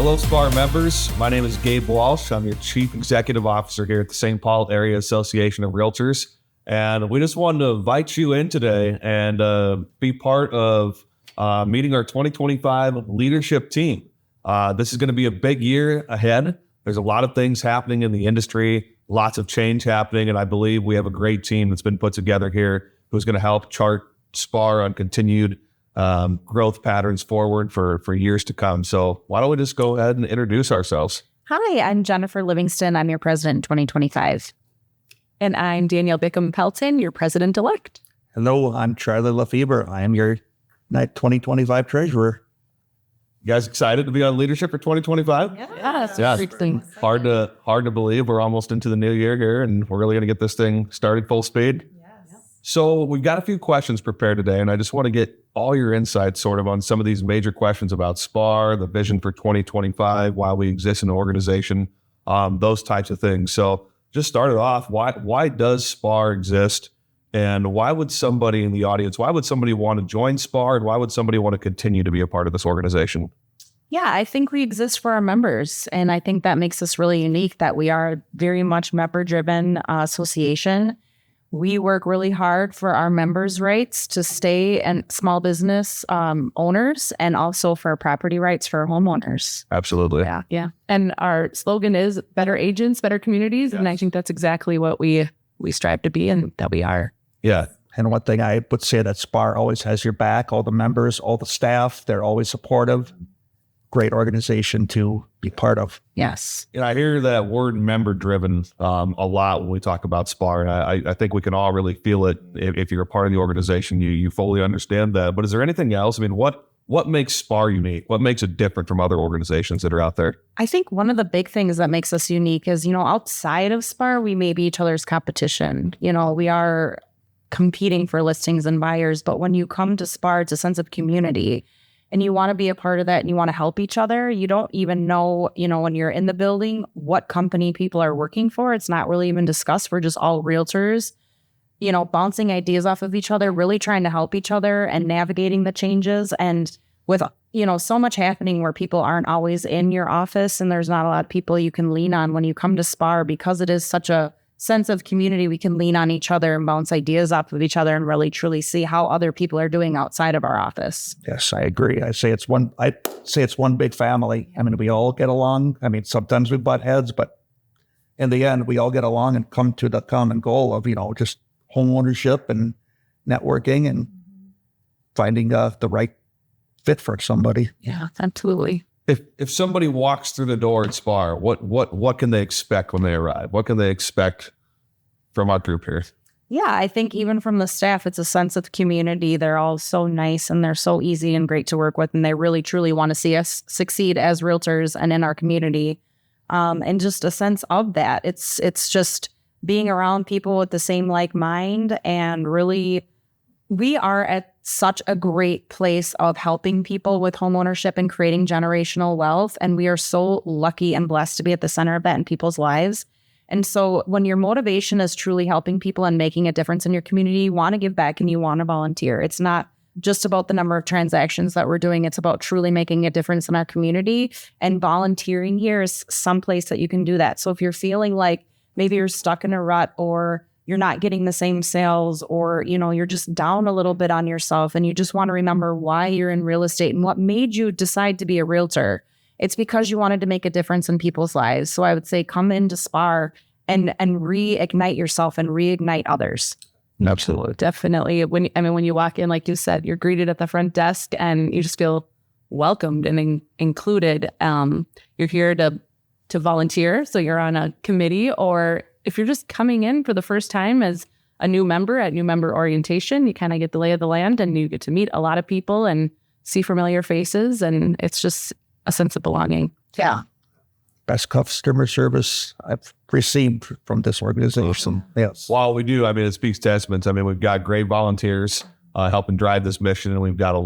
Hello, SPAAR members. My name is Gabe Walsh. I'm your Chief Executive Officer here at the St. Paul Area Association of Realtors. And we just wanted to invite you in today and be part of meeting our 2025 leadership team. This is going to be a big year ahead. There's a lot of things happening in the industry, lots of change happening, and I believe we have a great team that's been put together here who's going to help chart SPAAR on continued growth patterns forward for years to come. So why don't we just go ahead and introduce ourselves? Hi, I'm Jennifer Livingston. I'm your president in 2025. And I'm Danielle Bickham-Pelton, your president-elect. Hello, I'm Charlie Lefebvre. I am your 2025 treasurer. You guys excited to be on leadership for 2025? Yes. Hard to believe we're almost into the new year here, and we're really going to get this thing started full speed. So we've got a few questions prepared today, and I just want to get all your insights sort of on some of these major questions about SPAAR, the vision for 2025, why we exist in the organization, those types of things. So just start it off. Why does SPAAR exist? And why would somebody in the audience, why would somebody want to join SPAAR? And why would somebody want to continue to be a part of this organization? Yeah, I think we exist for our members. And I think that makes us really unique that we are very much member-driven association. We work really hard for our members' rights to stay and small business owners, and also for property rights for homeowners. Absolutely. Yeah. And our slogan is better agents, better communities. Yes. And I think that's exactly what we strive to be and that we are. Yeah. And one thing I would say that SPAAR always has your back, all the members, all the staff, they're always supportive. Great organization to be part of. Yes. And I hear that word member driven a lot when we talk about SPAAR. And I think we can all really feel it. If you're a part of the organization, you fully understand that. But is there anything else? I mean, what makes SPAAR unique? What makes it different from other organizations that are out there? I think one of the big things that makes us unique is, outside of SPAAR, we may be each other's competition. We are competing for listings and buyers. But when you come to SPAAR, it's a sense of community. And you want to be a part of that and you want to help each other. You don't even know, when you're in the building, what company people are working for. It's not really even discussed. We're just all realtors, bouncing ideas off of each other, really trying to help each other and navigating the changes. And with, so much happening where people aren't always in your office and there's not a lot of people you can lean on when you come to SPAAR, because it is such a sense of community, we can lean on each other and bounce ideas off of each other and really truly see how other people are doing outside of our office. Yes, I agree. I say it's one big family. I mean, we all get along. I mean, sometimes we butt heads, but in the end, we all get along and come to the common goal of, just home ownership and networking and finding the right fit for somebody. Yeah, absolutely. If somebody walks through the door at SPAAR, what can they expect when they arrive? What can they expect from our group here? Yeah, I think even from the staff, it's a sense of community. They're all so nice and they're so easy and great to work with. And they really, truly want to see us succeed as realtors and in our community. And just a sense of that. It's just being around people with the same like mind, and really, we are at such a great place of helping people with homeownership and creating generational wealth. And we are so lucky and blessed to be at the center of that in people's lives. And so when your motivation is truly helping people and making a difference in your community, you want to give back and you want to volunteer. It's not just about the number of transactions that we're doing. It's about truly making a difference in our community. And volunteering here is someplace that you can do that. So if you're feeling like maybe you're stuck in a rut, or you're not getting the same sales, or, you're just down a little bit on yourself and you just want to remember why you're in real estate and what made you decide to be a realtor. It's because you wanted to make a difference in people's lives. So I would say come into SPAAR and reignite yourself and reignite others. Absolutely. Definitely. When you walk in, like you said, you're greeted at the front desk and you just feel welcomed and included. You're here to volunteer. So you're on a committee, or if you're just coming in for the first time as a new member at new member orientation, you kind of get the lay of the land and you get to meet a lot of people and see familiar faces. And it's just a sense of belonging. Yeah. Best customer service I've received from this organization. Awesome. Yes. Well, we do. I mean, it speaks testaments. I mean, we've got great volunteers helping drive this mission. And we've got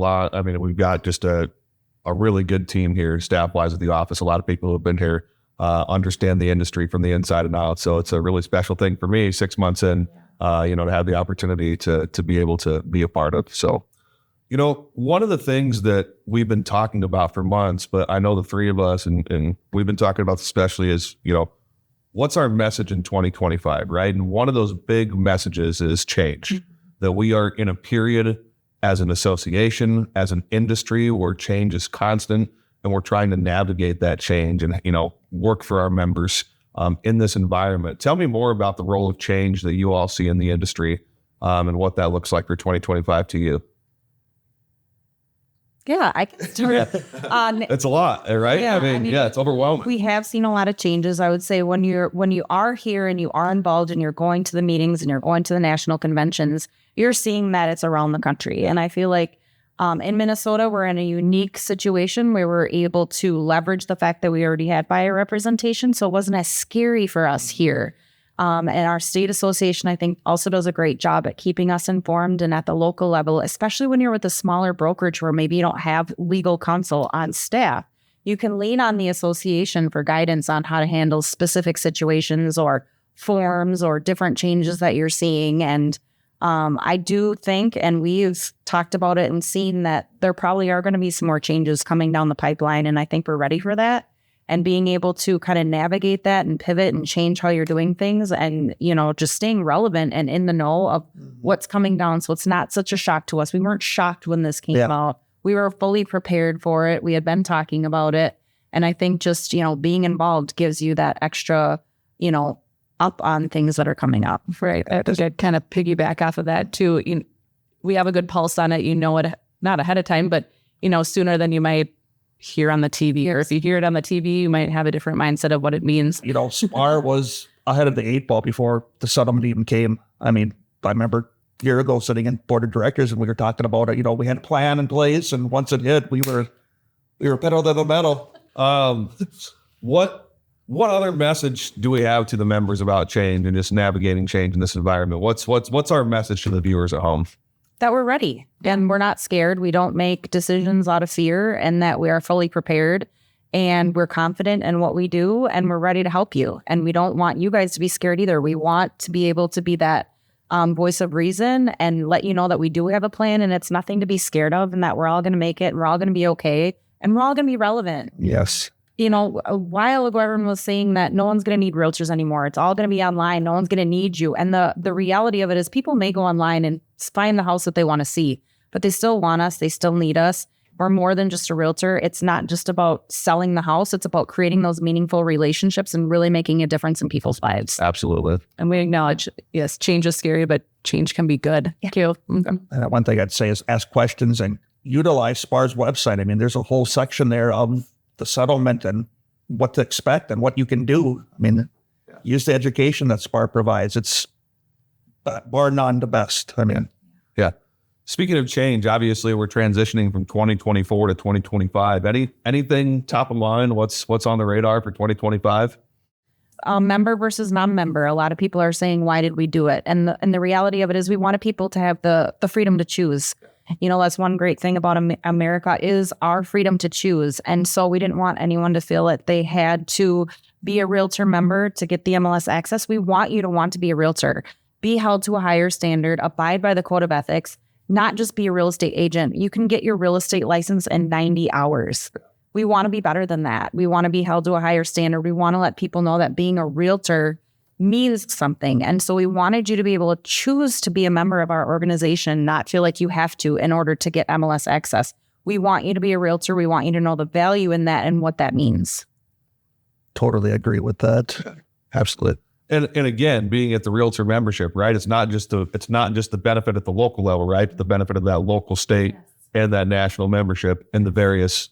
we've got just a really good team here, staff-wise at the office. A lot of people who have been here understand the industry from the inside and out. So it's a really special thing for me 6 months in, to have the opportunity to be able to be a part of. So, You know, one of the things that we've been talking about for months, but I know the three of us and we've been talking about especially is, you know, what's our message in 2025, right? And one of those big messages is change, that we are in a period as an association, as an industry where change is constant and we're trying to navigate that change and, you know, work for our members in this environment. Tell me more about the role of change that you all see in the industry and what that looks like for 2025 to you. Yeah, I can start. It's a lot, right? Yeah, I mean, it's overwhelming. We have seen a lot of changes. I would say when you are here and you are involved and you're going to the meetings and you're going to the national conventions, you're seeing that it's around the country. And I feel like in Minnesota, we're in a unique situation where we're able to leverage the fact that we already had buyer representation. So it wasn't as scary for us here. And our state association, I think, also does a great job at keeping us informed and at the local level, especially when you're with a smaller brokerage where maybe you don't have legal counsel on staff. You can lean on the association for guidance on how to handle specific situations or forms or different changes that you're seeing. And I do think, and we've talked about it and seen that there probably are going to be some more changes coming down the pipeline. And I think we're ready for that. And being able to kind of navigate that and pivot and change how you're doing things and, you know, just staying relevant and in the know of what's coming down. So it's not such a shock to us. We weren't shocked when this came out. We were fully prepared for it. We had been talking about it. And I think just, you know, being involved gives you that extra, you know, up on things that are coming up. Right. I think I'd kind of piggyback off of that too. We have a good pulse on it. You know it, not ahead of time, but, you know, sooner than you might hear on the TV, or if you hear it on the TV, you might have a different mindset of what it means. You know, SPAAR was ahead of the 8 ball before the settlement even came. I mean, I remember a year ago sitting in board of directors and we were talking about it. You know, we had a plan in place, and once it hit, we were pedal to the metal. What other message do we have to the members about change and just navigating change in this environment? What's our message to the viewers at home? That we're ready and we're not scared. We don't make decisions out of fear, and that we are fully prepared and we're confident in what we do and we're ready to help you. And we don't want you guys to be scared either. We want to be able to be that voice of reason and let you know that we do have a plan and it's nothing to be scared of, and that we're all going to make it and we're all going to be okay and we're all going to be relevant. Yes. You know, a while ago, everyone was saying that no one's going to need realtors anymore. It's all going to be online. No one's going to need you. And the reality of it is people may go online and find the house that they want to see, but they still want us. They still need us. We're more than just a realtor. It's not just about selling the house. It's about creating those meaningful relationships and really making a difference in people's lives. Absolutely. And we acknowledge, yes, change is scary, but change can be good. Yeah. Thank you. And one thing I'd say is ask questions and utilize SPAAR's website. I mean, there's a whole section there of the settlement and what to expect and what you can do. I mean, use the education that SPAAR provides. It's bar none the best. I mean, yeah. Speaking of change, obviously we're transitioning from 2024 to 2025. Anything top of mind? What's on the radar for 2025? Member versus non-member. A lot of people are saying, why did we do it? And the reality of it is we wanted people to have the freedom to choose. You know, that's one great thing about America is our freedom to choose. And so we didn't want anyone to feel that they had to be a realtor member to get the MLS access. We want you to want to be a realtor, be held to a higher standard, abide by the code of ethics, not just be a real estate agent. You can get your real estate license in 90 hours. We want to be better than that. We want to be held to a higher standard. We want to let people know that being a realtor means something. And so we wanted you to be able to choose to be a member of our organization, not feel like you have to in order to get MLS access. We want you to be a realtor. We want you to know the value in that and what that means. Totally agree with that. Absolutely. And again, being at the realtor membership, right? It's not just the benefit at the local level, right? But the benefit of that local, state, and that national membership and the various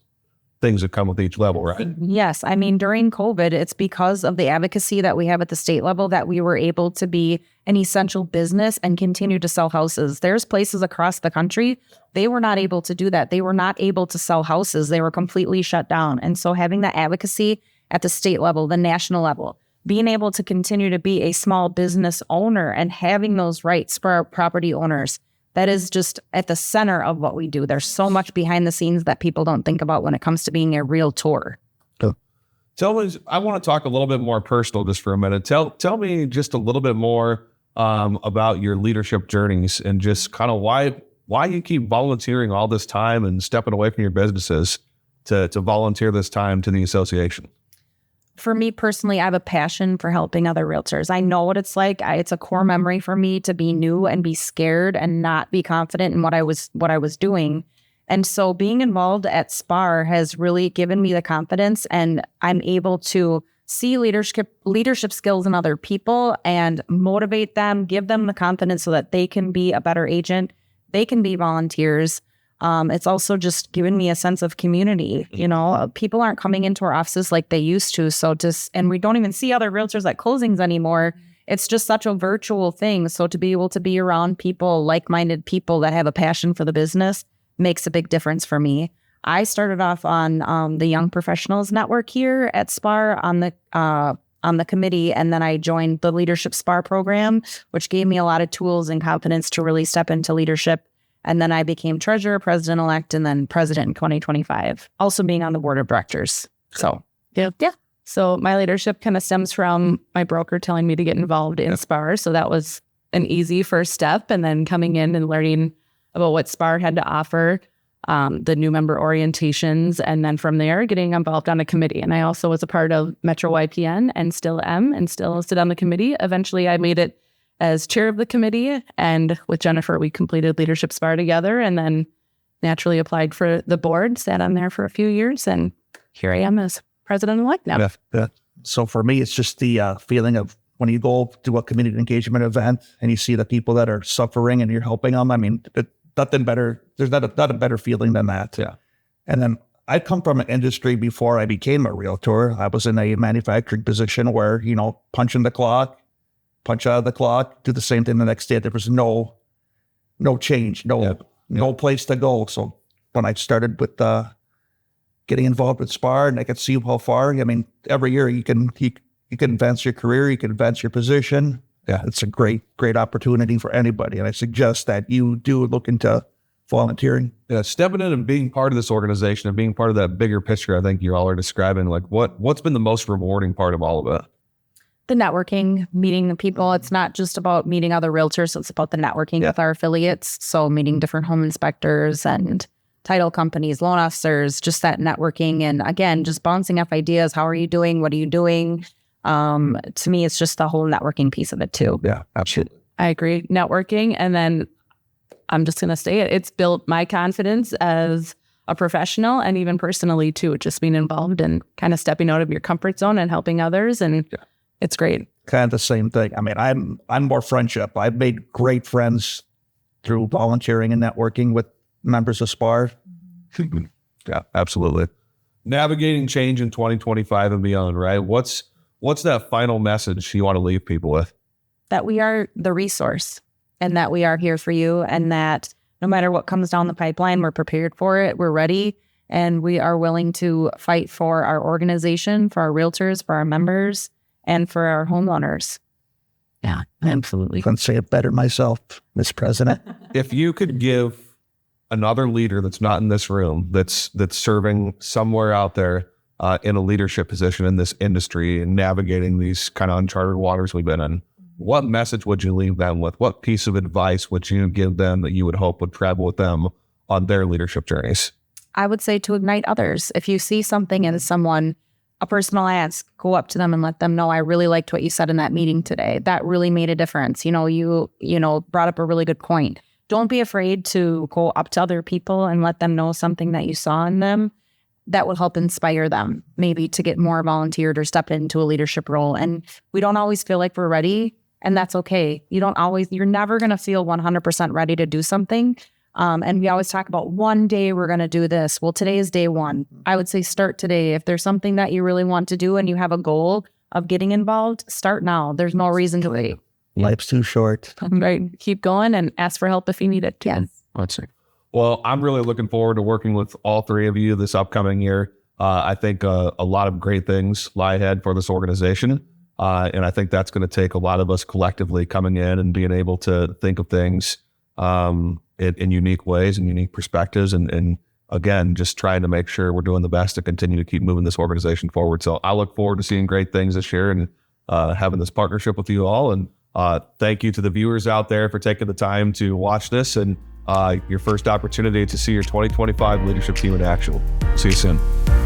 things that come with each level, right? Yes. I mean, during COVID, it's because of the advocacy that we have at the state level that we were able to be an essential business and continue to sell houses. There's places across the country, they were not able to do that. They were not able to sell houses. They were completely shut down. And so having that advocacy at the state level, the national level, being able to continue to be a small business owner and having those rights for our property owners, that is just at the center of what we do. There's so much behind the scenes that people don't think about when it comes to being a realtor. Tell me, I want to talk a little bit more personal just for a minute. Tell me just a little bit more about your leadership journeys and just kind of why why you keep volunteering all this time and stepping away from your businesses to volunteer this time to the association? For me personally, I have a passion for helping other realtors. I know what it's like. It's a core memory for me to be new and be scared and not be confident in what I was doing. And so being involved at SPAAR has really given me the confidence, and I'm able to see leadership skills in other people and motivate them, give them the confidence so that they can be a better agent. They can be volunteers. It's also just given me a sense of community. You know, people aren't coming into our offices like they used to. And we don't even see other realtors at closings anymore. It's just such a virtual thing. So to be able to be around people, like-minded people that have a passion for the business makes a big difference for me. I started off on the Young Professionals Network here at SPAAR on the committee, and then I joined the Leadership SPAAR program, which gave me a lot of tools and confidence to really step into leadership. And then I became treasurer, president-elect, and then president in 2025, also being on the board of directors. So, yeah. So my leadership kind of stems from my broker telling me to get involved in SPAAR. So that was an easy first step. And then coming in and learning about what SPAAR had to offer, the new member orientations, and then from there getting involved on a committee. And I also was a part of Metro YPN and still am and still sit on the committee. Eventually I made it as chair of the committee, and with Jennifer we completed Leadership SPAAR together, and then naturally applied for the board, sat on there for a few years, and here I am as president-elect now. Yeah. So for me, it's just the feeling of when you go to a community engagement event and you see the people that are suffering and you're helping them. I mean, nothing better. There's not a better feeling than that. Yeah. And then I come from an industry before I became a realtor. I was in a manufacturing position where, you know, punch in the clock, punch out of the clock, do the same thing the next day. There was no change, no place to go. So when I started with getting involved with SPAAR, and I could see how far, I mean, every year you can advance your career, you can advance your position. Yeah, it's a great opportunity for anybody. And I suggest that you do look into volunteering. Yeah, stepping in and being part of this organization and being part of that bigger picture, I think you all are describing, like what's been the most rewarding part of all of it? The networking, meeting the people. It's not just about meeting other realtors. It's about the networking with our affiliates. So meeting different home inspectors and title companies, loan officers, just that networking. And again, just bouncing off ideas. How are you doing? What are you doing? To me, it's just the whole networking piece of it too. Yeah, absolutely. I agree. Networking. And then I'm just going to say it. It's built my confidence as a professional and even personally too, just being involved and kind of stepping out of your comfort zone and helping others. And it's great. Kind of the same thing. I mean, I'm more friendship. I've made great friends through volunteering and networking with members of SPAAR. Yeah, absolutely. Navigating change in 2025 and beyond, right? What's that final message you want to leave people with? That we are the resource and that we are here for you, and that no matter what comes down the pipeline, we're prepared for it, we're ready, and we are willing to fight for our organization, for our realtors, for our members, and for our homeowners. Yeah, absolutely. Couldn't say it better myself, Ms. President. If you could give another leader that's not in this room, that's serving somewhere out there in a leadership position in this industry and navigating these kind of uncharted waters we've been in, what message would you leave them with? What piece of advice would you give them that you would hope would travel with them on their leadership journeys? I would say to ignite others. If you see something in someone, a personal ask, go up to them and let them know, I really liked what you said in that meeting today. That really made a difference. You brought up a really good point. Don't be afraid to go up to other people and let them know something that you saw in them that will help inspire them, maybe to get more volunteered or step into a leadership role. And we don't always feel like we're ready, and that's okay. You're never going to feel 100% ready to do something. And we always talk about one day we're going to do this. Well, today is day one. I would say start today. If there's something that you really want to do and you have a goal of getting involved, start now. There's no reason to wait. Life's too short. Right. Keep going and ask for help if you need it. Yes. Let's see. Well, I'm really looking forward to working with all three of you this upcoming year. I think a lot of great things lie ahead for this organization. And I think that's going to take a lot of us collectively coming in and being able to think of things in unique ways and unique perspectives. And again, just trying to make sure we're doing the best to continue to keep moving this organization forward. So I look forward to seeing great things this year and having this partnership with you all. And thank you to the viewers out there for taking the time to watch this. And your first opportunity to see your 2025 leadership team in action. See you soon.